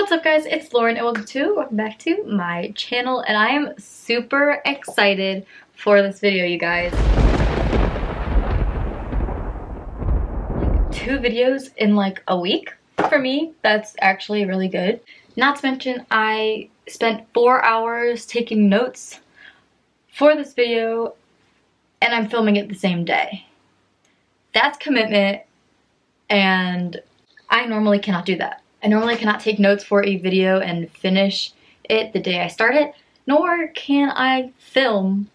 What's up guys, it's Lauren and welcome back to my channel, and I am super excited for this video, you guys. Like 2 videos in like a week. For me, that's actually really good. Not to mention, I spent 4 hours taking notes for this video and I'm filming it the same day. That's commitment, and I normally cannot do that. I normally cannot take notes for a video and finish it the day I start it, nor can I film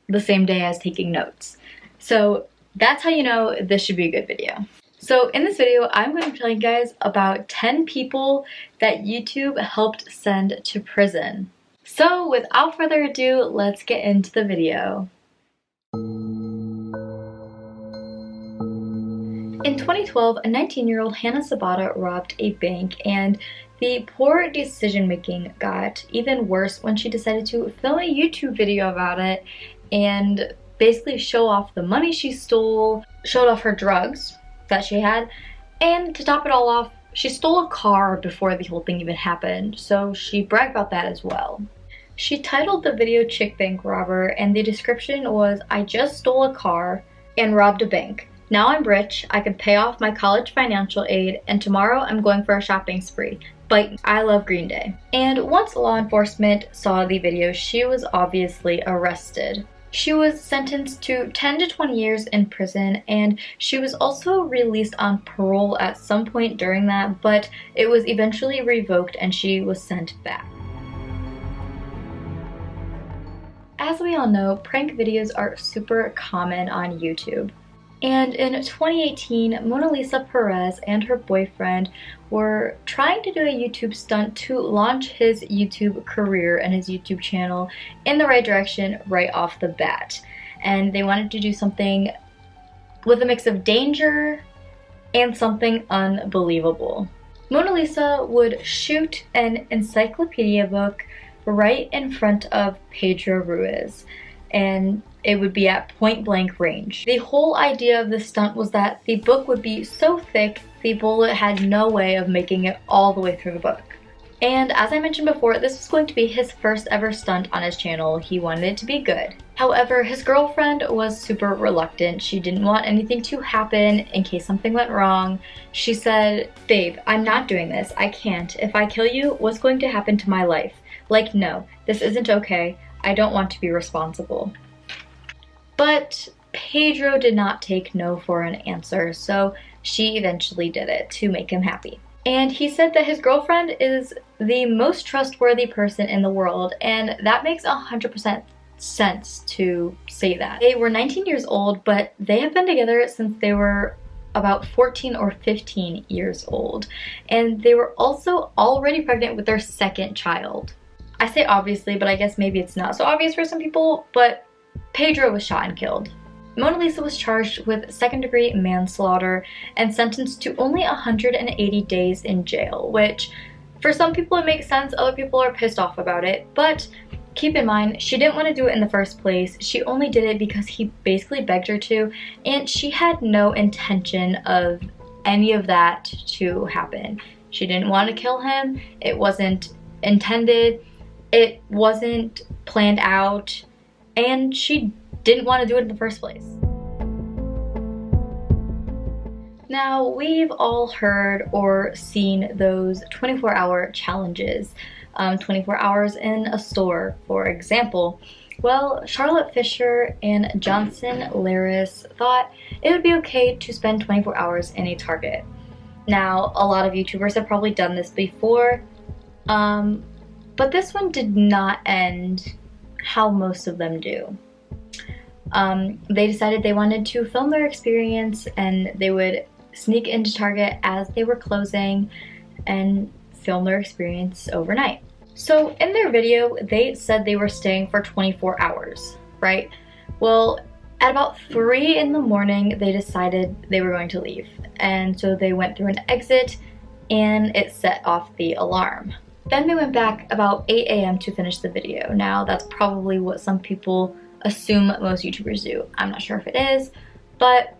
the same day as taking notes. So that's how you know this should be a good video. So in this video, I'm going to be telling you guys about 10 people that YouTube helped send to prison. So without further ado, let's get into the video. In 2012, a 19-year-old Hannah Sabata robbed a bank, and the poor decision-making got even worse when she decided to film a YouTube video about it and basically show off the money she stole, showed off her drugs that she had, and to top it all off, she stole a car before the whole thing even happened, so she bragged about that as well. She titled the video "Chick Bank Robber," and the description was, "I just stole a car and robbed a bank. Now I'm rich, I can pay off my college financial aid, and tomorrow I'm going for a shopping spree. But I love Green Day." And once law enforcement saw the video, she was obviously arrested. She was sentenced to 10 to 20 years in prison, and she was also released on parole at some point during that, but it was eventually revoked and she was sent back. As we all know, prank videos are super common on YouTube. And in 2018, Mona Lisa Perez and her boyfriend were trying to do a YouTube stunt to launch his YouTube career and his YouTube channel in the right direction right off the bat. And they wanted to do something with a mix of danger and something unbelievable. Mona Lisa would shoot an encyclopedia book right in front of Pedro Ruiz, and it would be at point blank range. The whole idea of this stunt was that the book would be so thick, the bullet had no way of making it all the way through the book. And as I mentioned before, this was going to be his first ever stunt on his channel. He wanted it to be good. However, his girlfriend was super reluctant. She didn't want anything to happen in case something went wrong. She said, "Babe, I'm not doing this. I can't. If I kill you, what's going to happen to my life? Like, no, this isn't okay. I don't want to be responsible." But Pedro did not take no for an answer, so she eventually did it to make him happy. And he said that his girlfriend is the most trustworthy person in the world, and that makes 100% sense to say that. They were 19 years old, but they have been together since they were about 14 or 15 years old, and they were also already pregnant with their second child. I say obviously, but I guess maybe it's not so obvious for some people, but Pedro was shot and killed. Mona Lisa was charged with second-degree manslaughter and sentenced to only 180 days in jail, which for some people it makes sense, other people are pissed off about it, but keep in mind, she didn't want to do it in the first place. She only did it because he basically begged her to, and she had no intention of any of that to happen. She didn't want to kill him, it wasn't intended, it wasn't planned out, and she didn't want to do it in the first place. Now, we've all heard or seen those 24-hour challenges, 24 hours in a store, for example. Well, Charlotte Fisher and Johnson Laris thought it would be okay to spend 24 hours in a Target. Now, a lot of YouTubers have probably done this before, but this one did not end how most of them do. They decided they wanted to film their experience, and they would sneak into Target as they were closing and film their experience overnight. So in their video, they said they were staying for 24 hours, right? Well, at about 3 in the morning, they decided they were going to leave. And so they went through an exit and it set off the alarm. Then they went back about 8 a.m. to finish the video. Now, that's probably what some people assume most YouTubers do. I'm not sure if it is, but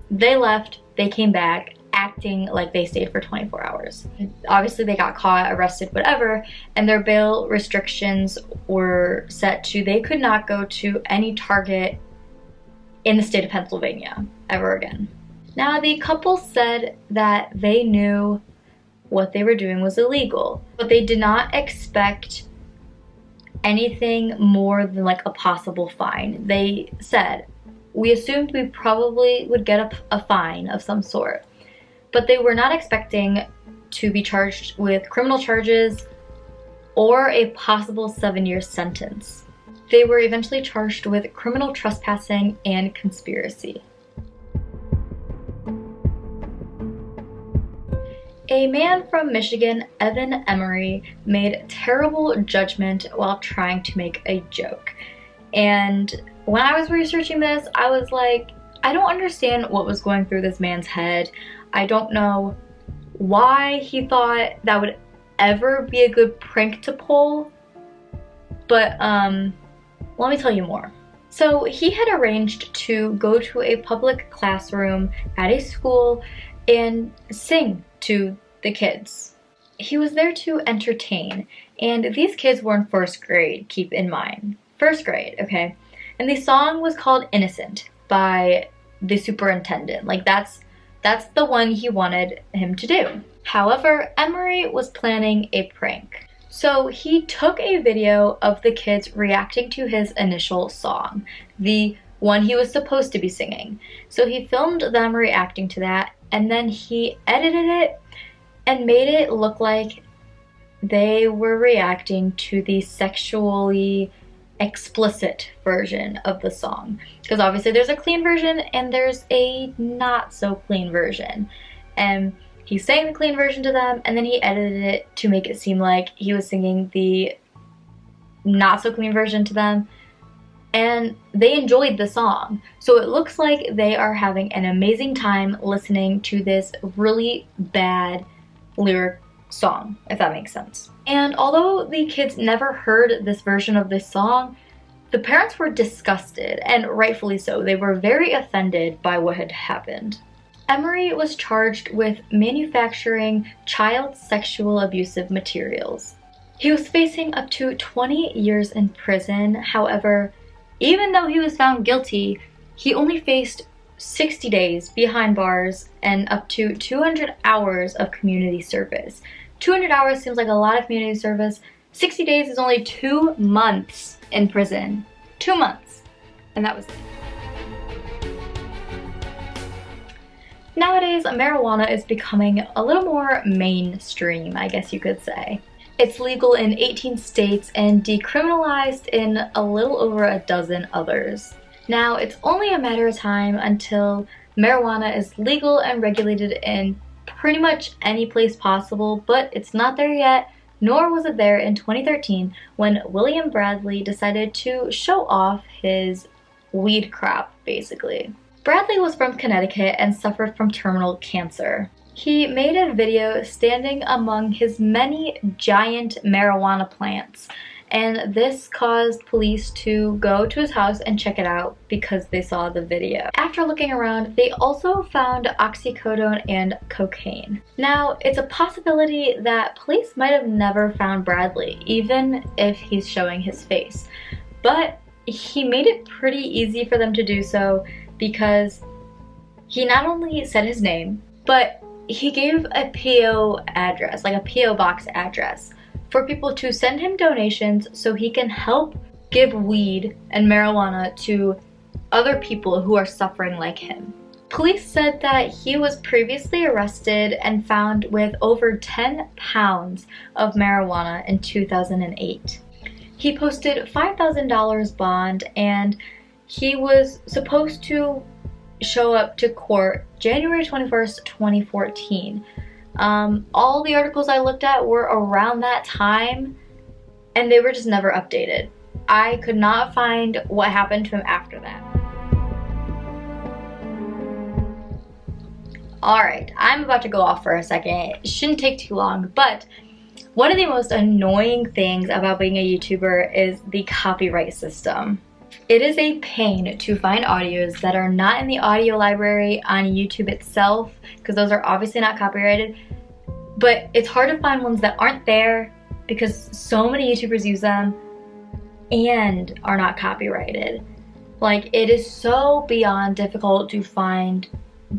they left, they came back, acting like they stayed for 24 hours. Obviously they got caught, arrested, whatever, and their bail restrictions were set to they could not go to any Target in the state of Pennsylvania ever again. Now, the couple said that they knew what they were doing was illegal, but they did not expect anything more than like a possible fine. They said, we assumed we probably would get a fine of some sort, but they were not expecting to be charged with criminal charges or a possible 7-year sentence. They were eventually charged with criminal trespassing and conspiracy. A man from Michigan, Evan Emery, made terrible judgment while trying to make a joke. And when I was researching this, I was like, I don't understand what was going through this man's head. I don't know why he thought that would ever be a good prank to pull, but let me tell you more. So he had arranged to go to a public classroom at a school and sing to the kids. He was there to entertain, and these kids were in 1st grade, keep in mind. 1st grade, okay? And the song was called Innocent by the superintendent. Like that's the one he wanted him to do. However, Emery was planning a prank. So he took a video of the kids reacting to his initial song, the one he was supposed to be singing. So he filmed them reacting to that, and then he edited it and made it look like they were reacting to the sexually explicit version of the song. Because obviously there's a clean version and there's a not so clean version. And he sang the clean version to them, and then he edited it to make it seem like he was singing the not so clean version to them. And they enjoyed the song. So it looks like they are having an amazing time listening to this really bad lyric song, if that makes sense. And although the kids never heard this version of this song, the parents were disgusted, and rightfully so. They were very offended by what had happened. Emery was charged with manufacturing child sexual abusive materials. He was facing up to 20 years in prison. However, even though he was found guilty, he only faced 60 days behind bars and up to 200 hours of community service. 200 hours seems like a lot of community service. 60 days is only 2 months in prison. 2 months. And that was it. Nowadays, marijuana is becoming a little more mainstream, I guess you could say. It's legal in 18 states and decriminalized in a little over a dozen others. Now, it's only a matter of time until marijuana is legal and regulated in pretty much any place possible, but it's not there yet, nor was it there in 2013 when William Bradley decided to show off his weed crop, basically. Bradley was from Connecticut and suffered from terminal cancer. He made a video standing among his many giant marijuana plants, and this caused police to go to his house and check it out because they saw the video. After looking around, they also found oxycodone and cocaine. Now, it's a possibility that police might have never found Bradley, even if he's showing his face. But he made it pretty easy for them to do so because he not only said his name, but he gave a PO address, like a PO box address, for people to send him donations so he can help give weed and marijuana to other people who are suffering like him. Police said that he was previously arrested and found with over 10 pounds of marijuana in 2008. He posted $5,000 bond, and he was supposed to show up to court January 21st, 2014. All the articles I looked at were around that time, and they were just never updated. I could not find what happened to him after that. Alright, I'm about to go off for a second. It shouldn't take too long, but one of the most annoying things about being a YouTuber is the copyright system. It is a pain to find audios that are not in the audio library on YouTube itself, because those are obviously not copyrighted, but it's hard to find ones that aren't there because so many YouTubers use them and are not copyrighted. Like, it is so beyond difficult to find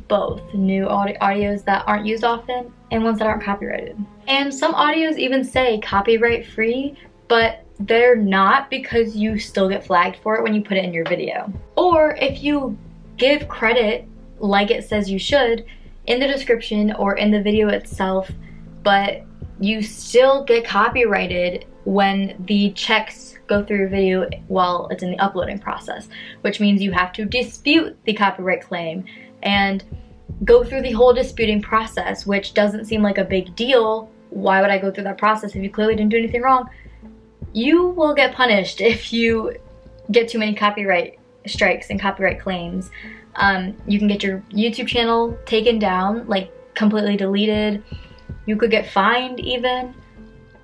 both new audios that aren't used often and ones that aren't copyrighted. And some audios even say copyright free, but they're not, because you still get flagged for it when you put it in your video. Or if you give credit like it says you should in the description or in the video itself, but you still get copyrighted when the checks go through your video while it's in the uploading process, which means you have to dispute the copyright claim and go through the whole disputing process, which doesn't seem like a big deal. Why would I go through that process if you clearly didn't do anything wrong? You will get punished if you get too many copyright strikes and copyright claims. You can get your YouTube channel taken down, like completely deleted. You could get fined even,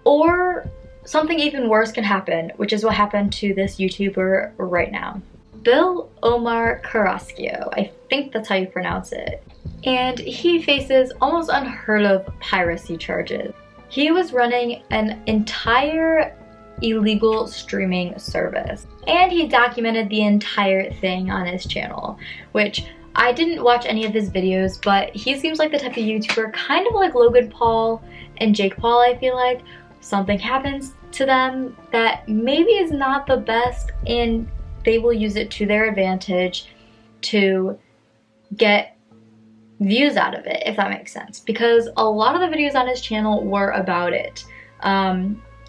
or something even worse can happen, which is what happened to this YouTuber right now. Bill Omar Carrasquillo, I think that's how you pronounce it. And he faces almost unheard of piracy charges. He was running an entire illegal streaming service, and he documented the entire thing on his channel, which I didn't watch any of his videos, but he seems like the type of YouTuber, kind of like Logan Paul and Jake Paul. I feel like something happens to them that maybe is not the best, and they will use it to their advantage to get views out of it, if that makes sense. Because a lot of the videos on his channel were about it,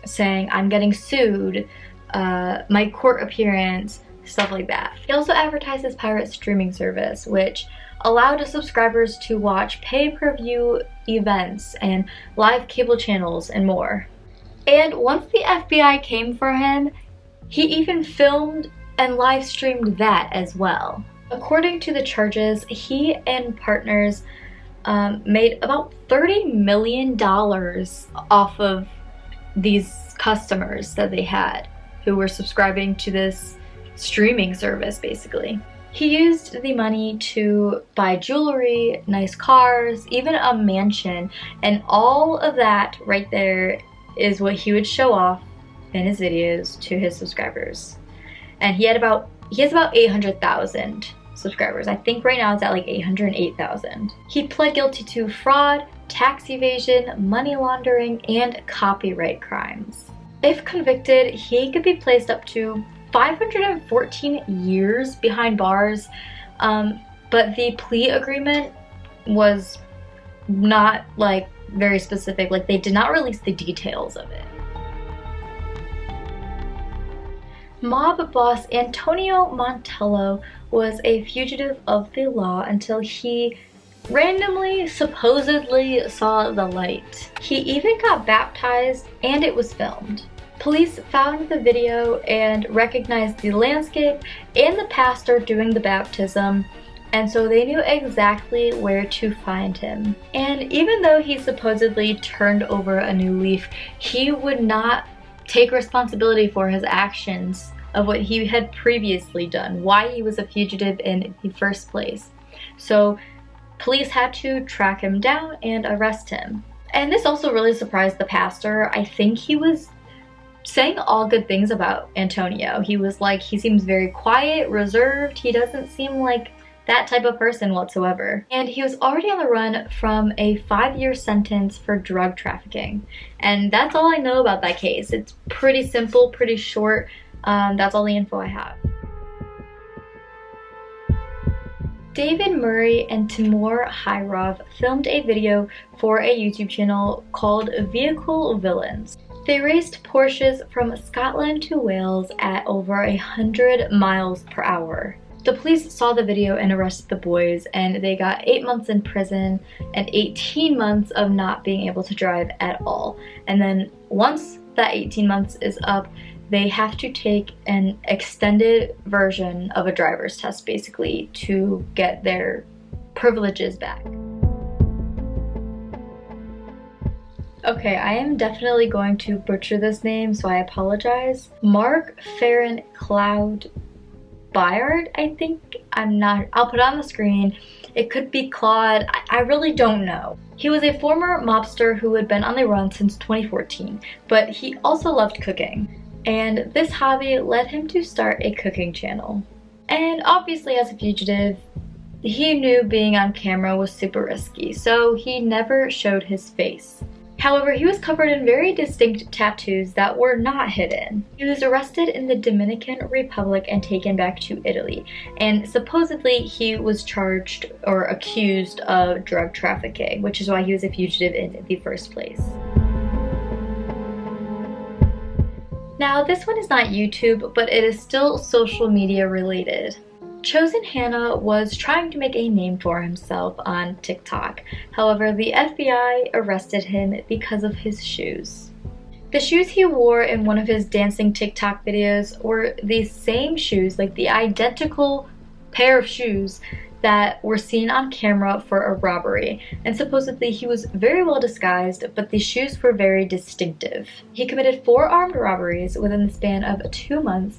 saying, I'm getting sued, my court appearance, stuff like that. He also advertised his pirate streaming service, which allowed his subscribers to watch pay-per-view events and live cable channels and more. And once the FBI came for him, he even filmed and live streamed that as well. According to the charges, he and partners made about $30 million off of these customers that they had who were subscribing to this streaming service, basically. He used the money to buy jewelry, nice cars, even a mansion, and all of that right there is what he would show off in his videos to his subscribers. And he has about 800,000 subscribers. I think right now it's at like 808,000. He pled guilty to fraud, tax evasion, money laundering, and copyright crimes. If convicted, he could be placed up to 514 years behind bars, but the plea agreement was not like very specific. Like, they did not release the details of it. Mob boss Antonio Montello was a fugitive of the law until he randomly, supposedly saw the light. He even got baptized, and it was filmed. Police found the video and recognized the landscape and the pastor doing the baptism, and so they knew exactly where to find him. And even though he supposedly turned over a new leaf, he would not take responsibility for his actions of what he had previously done, why he was a fugitive in the first place. So police had to track him down and arrest him. And this also really surprised the pastor. I think he was saying all good things about Antonio. He was like, he seems very quiet, reserved. He doesn't seem like that type of person whatsoever. And he was already on the run from a 5-year sentence for drug trafficking. And that's all I know about that case. It's pretty simple, pretty short. That's all the info I have. David Murray and Timur Hyrov filmed a video for a YouTube channel called Vehicle Villains. They raced Porsches from Scotland to Wales at over 100 miles per hour. The police saw the video and arrested the boys, and they got 8 months in prison and 18 months of not being able to drive at all. And then once that 18 months is up, they have to take an extended version of a driver's test, basically, to get their privileges back. Okay, I am definitely going to butcher this name, so I apologize. Mark Farron Cloud expired, I think. I'll put it on the screen. It could be Claude. I really don't know. He was a former mobster who had been on the run since 2014, but he also loved cooking. And this hobby led him to start a cooking channel. And obviously, as a fugitive, he knew being on camera was super risky, so he never showed his face. However, he was covered in very distinct tattoos that were not hidden. He was arrested in the Dominican Republic and taken back to Italy, and supposedly he was charged or accused of drug trafficking, which is why he was a fugitive in the first place. Now, this one is not YouTube, but it is still social media related. Chosen Hannah was trying to make a name for himself on TikTok. However, the FBI arrested him because of his shoes. The shoes he wore in one of his dancing TikTok videos were the same shoes, like the identical pair of shoes that were seen on camera for a robbery, and supposedly he was very well disguised, but the shoes were very distinctive. He committed 4 armed robberies within the span of 2 months,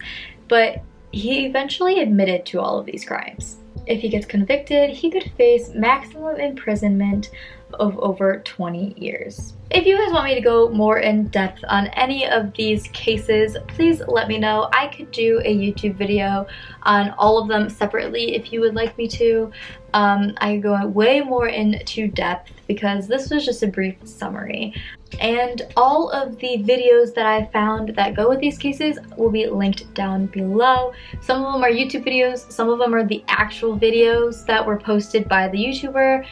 but he eventually admitted to all of these crimes. If he gets convicted, he could face maximum imprisonment of over 20 years. If you guys want me to go more in depth on any of these cases, please let me know. I could do a YouTube video on all of them separately if you would like me to. I go way more into depth because this was just a brief summary. And all of the videos that I found that go with these cases will be linked down below. Some of them are YouTube videos, some of them are the actual videos that were posted by the YouTuber.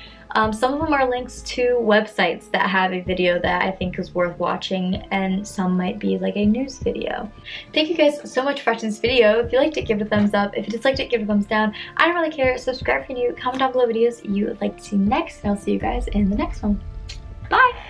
Some of them are links to websites that have a video that I think is worth watching, and some might be like a news video. Thank you guys so much for watching this video. If you liked it, give it a thumbs up. If you disliked it, give it a thumbs down. I don't really care. Subscribe if you're new. Comment down below videos you would like to see next, and I'll see you guys in the next one. Bye!